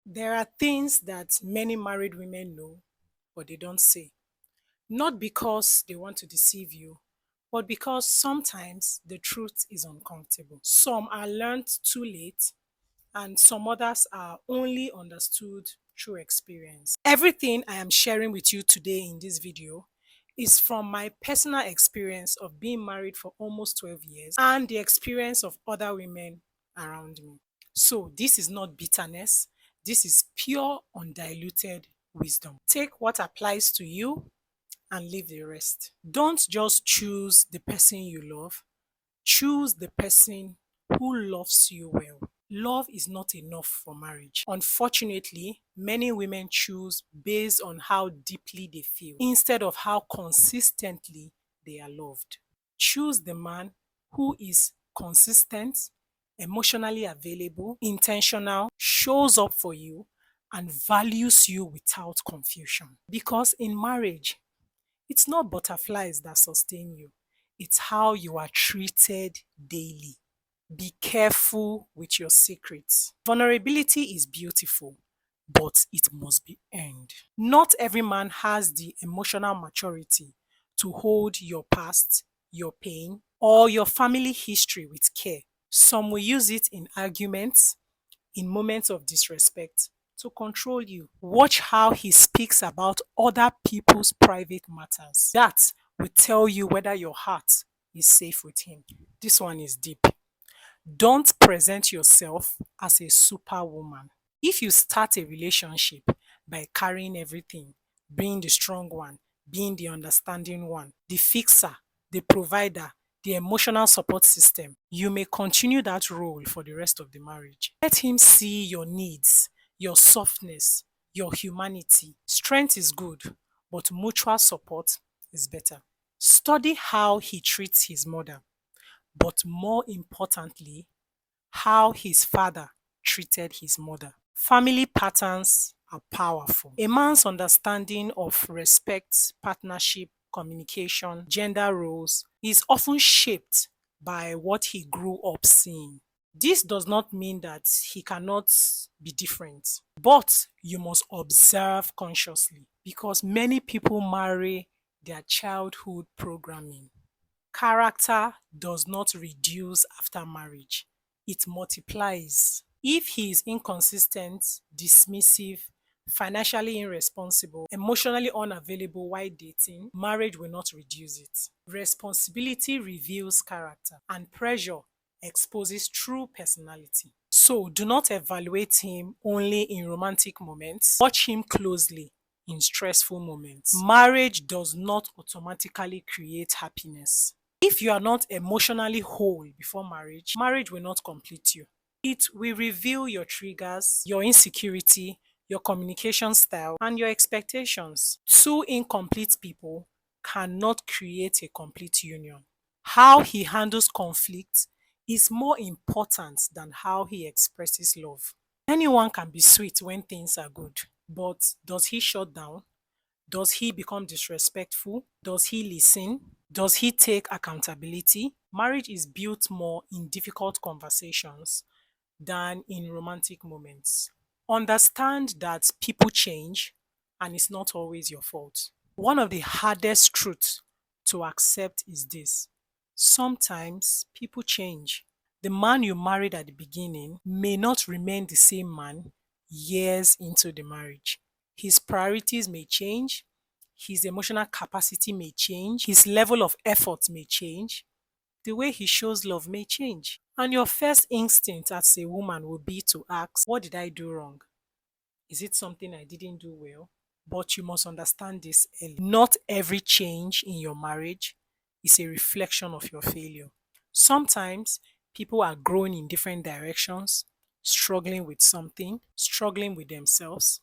There are things that many married women know, but they don't say. Not because they want to deceive you, but because sometimes the truth is uncomfortable. Some are learned too late, and some others are only understood through experience. Everything I am sharing with you today in this video is from my personal experience of being married for almost 12 years and the experience of other women around me. So, this is not bitterness, this is pure, undiluted wisdom. Take what applies to you and leave the rest. Don't just choose the person you love, choose the person who loves you well. Love is not enough for marriage. Unfortunately, many women choose based on how deeply they feel instead of how consistently they are loved. Choose the man who is consistent, emotionally available, intentional, shows up for you, and values you without confusion. Because in marriage, it's not butterflies that sustain you, it's how you are treated daily. Be careful with your secrets. Vulnerability is beautiful, but it must be earned. Not every man has the emotional maturity to hold your past, your pain, or your family history with care. Some will use it in arguments, in moments of disrespect, to control you. Watch how he speaks about other people's private matters. That will tell you whether your heart is safe with him. This one is deep. Don't present yourself as a superwoman. If you start a relationship by carrying everything, being the strong one, being the understanding one, the fixer, the provider, the emotional support system, you may continue that role for the rest of the marriage. Let him see your needs, your softness, your humanity. Strength is good, but mutual support is better. Study how he treats his mother, but more importantly, how his father treated his mother. Family patterns are powerful. A man's understanding of respect, partnership, communication, gender roles is often shaped by what he grew up seeing. This does not mean that he cannot be different, but you must observe consciously because many people marry their childhood programming. Character does not reduce after marriage, it multiplies. If he is inconsistent, dismissive, financially irresponsible, emotionally unavailable while dating, marriage will not reduce it. Responsibility reveals character, and pressure exposes true personality. So do not evaluate him only in romantic moments. Watch him closely in stressful moments. Marriage does not automatically create happiness. If you are not emotionally whole before marriage, marriage will not complete you. It will reveal your triggers, your insecurity, your communication style, and your expectations. Two incomplete people cannot create a complete union. How he handles conflict is more important than how he expresses love. Anyone can be sweet when things are good, but does he shut down? Does he become disrespectful? Does he listen? Does he take accountability? Marriage is built more in difficult conversations than in romantic moments. Understand that people change and it's not always your fault. One of the hardest truths to accept is this: sometimes people change. The man you married at the beginning may not remain the same man years into the marriage. His priorities may change, his emotional capacity may change, his level of effort may change, the way he shows love may change. And your first instinct as a woman will be to ask, what did I do wrong? Is it something I didn't do well? But you must understand this early. Not every change in your marriage is a reflection of your failure. Sometimes people are growing in different directions, struggling with something, struggling with themselves,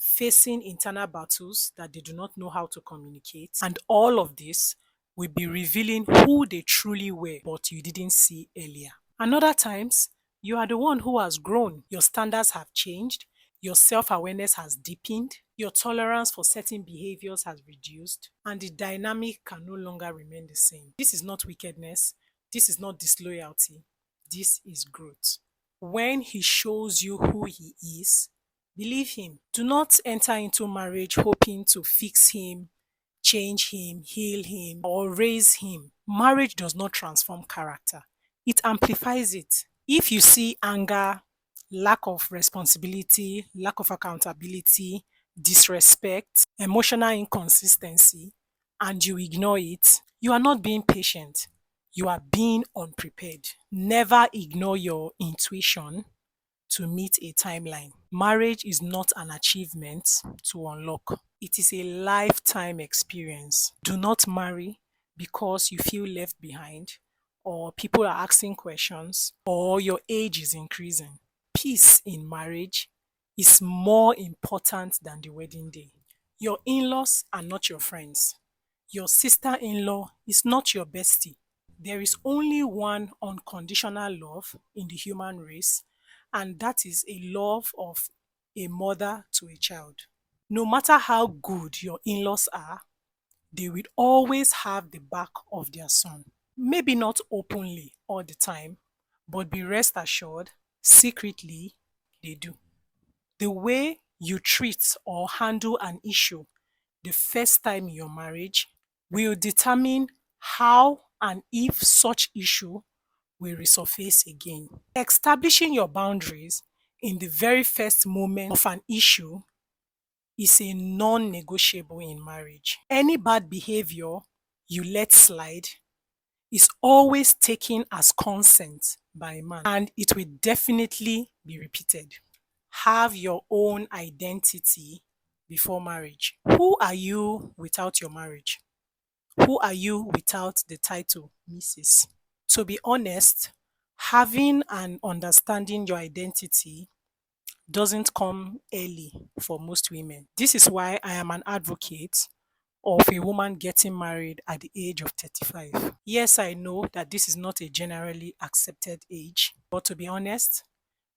facing internal battles that they do not know how to communicate. And all of this will be revealing who they truly were, but you didn't see earlier. And other times, you are the one who has grown. Your standards have changed. Your self awareness has deepened. Your tolerance for certain behaviors has reduced. And the dynamic can no longer remain the same. This is not wickedness. This is not disloyalty. This is growth. When he shows you who he is, Believe him. Do not enter into marriage hoping to fix him, change him, heal him, or raise him. Marriage does not transform character, it amplifies it. If you see anger, lack of responsibility, lack of accountability, disrespect, emotional inconsistency, and you ignore it, you are not being patient. You are being unprepared. Never ignore your intuition to meet a timeline. Marriage is not an achievement to unlock, it is a lifetime experience. Do not marry because you feel left behind, or people are asking questions, or your age is increasing. Peace in marriage is more important than the wedding day. Your in laws are not your friends. Your sister in law is not your bestie. There is only one unconditional love in the human race, and that is a love of a mother to a child. No matter how good your in laws are, they will always have the back of their son. Maybe not openly all the time, but be rest assured, secretly, they do. The way you treat or handle an issue the first time in your marriage will determine how and if such issue will resurface again. Establishing your boundaries in the very first moment of an issue is a non negotiable in marriage. Any bad behavior you let slide is always taken as consent by a man, and it will definitely be repeated. Have your own identity before marriage. Who are you without your marriage? Who are you without the title Mrs.? To be honest, having and understanding your identity doesn't come early for most women. This is why I am an advocate of a woman getting married at the age of 35. Yes, I know that this is not a generally accepted age, but to be honest,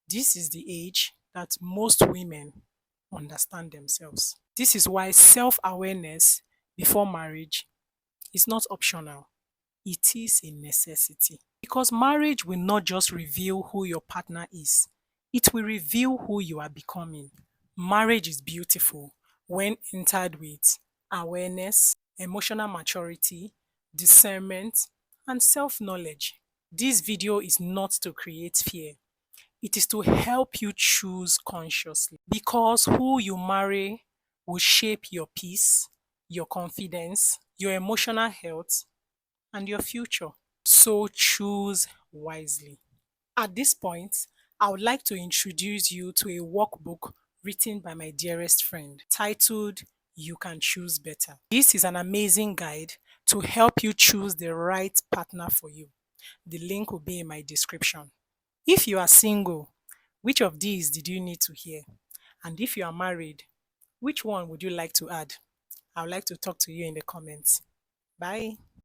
this is the age that most women understand themselves. This is why self awareness before marriage is not optional, it is a necessity. Because marriage will not just reveal who your partner is, it will reveal who you are becoming. Marriage is beautiful when entered with awareness, emotional maturity, discernment, and self knowledge. This video is not to create fear, it is to help you choose consciously, because who you marry will shape your peace, your confidence, your emotional health, and your future. So choose wisely. At this point, I would like to introduce you to a workbook written by my dearest friend titled You Can Choose Better. This is an amazing guide to help you choose the right partner for you. The link will be in my description. If you are single, which of these did you need to hear? And if you are married, which one would you like to add? I would like to talk to you in the comments. Bye.